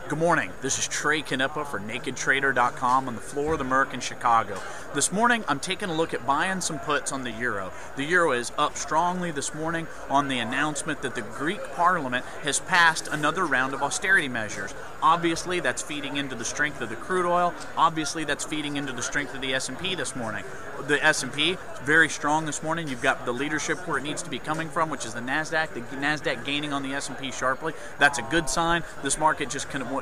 Good morning. This is Knippa for NakedTrader.com on the floor of the Merc in Chicago. This morning, I'm taking a look at buying some puts on the euro. The euro is up strongly this morning on the announcement that the Greek Parliament has passed another round of austerity measures. Obviously, that's feeding into the strength of the crude oil. Obviously, that's feeding into the strength of the S&P this morning. The S&P, very strong this morning. You've got the leadership where it needs to be coming from, which is the NASDAQ. The NASDAQ gaining on the S&P sharply. That's a good sign. This market just kind of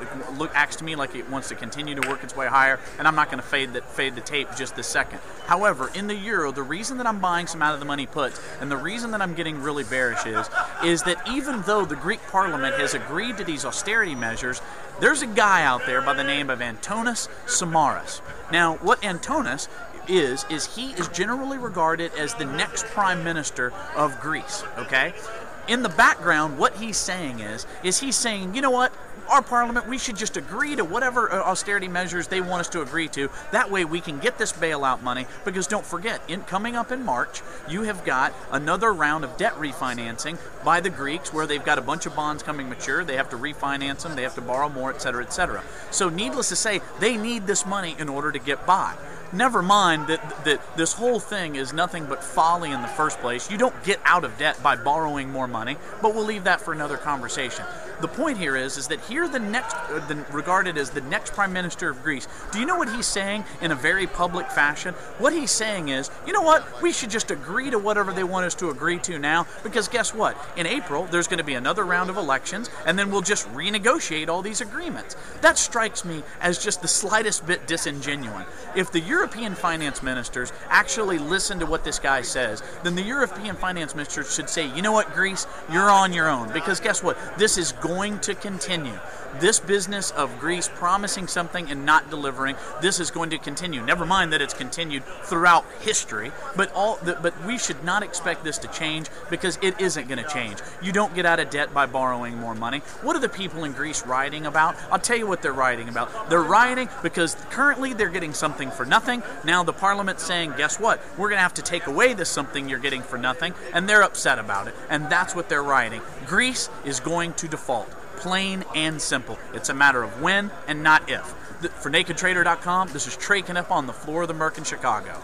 acts to me like it wants to continue to work its way higher, and I'm not going to fade the tape just this second. However, in the euro, the reason that I'm buying some out of the money puts, and the reason that I'm getting really bearish is that even though the Greek Parliament has agreed to these austerity measures, there's a guy out there by the name of Antonis Samaras. Now, what Antonis is he is generally regarded as the next prime minister of Greece, okay? In the background, what he's saying is he's saying, you know what, our parliament, we should just agree to whatever austerity measures they want us to agree to. That way we can get this bailout money, because don't forget, coming up in March, you have got another round of debt refinancing by the Greeks where they've got a bunch of bonds coming mature. They have to refinance them. They have to borrow more, et cetera, et cetera. So needless to say, they need this money in order to get by. Never mind that this whole thing is nothing but folly in the first place. You don't get out of debt by borrowing more money, but we'll leave that for another conversation. The point here is that here regarded as the next Prime Minister of Greece. Do you know what he's saying in a very public fashion? What he's saying is, you know what, we should just agree to whatever they want us to agree to now, because guess what? In April, there's going to be another round of elections, and then we'll just renegotiate all these agreements. That strikes me as just the slightest bit disingenuous. If the European finance ministers actually listen to what this guy says, then the European finance ministers should say, you know what, Greece, you're on your own, because guess what? This is going to continue. This business of Greece promising something and not delivering, this is going to continue. Never mind that it's continued throughout history, but we should not expect this to change, because it isn't going to change. You don't get out of debt by borrowing more money. What are the people in Greece rioting about? I'll tell you what they're rioting about. They're rioting because currently they're getting something for nothing. Now the parliament's saying, guess what? We're going to have to take away this something you're getting for nothing, and they're upset about it. And that's what they're rioting. Greece is going to default. Plain and simple. It's a matter of when and not if. For NakedTrader.com, this is Knippa on the floor of the Merc in Chicago.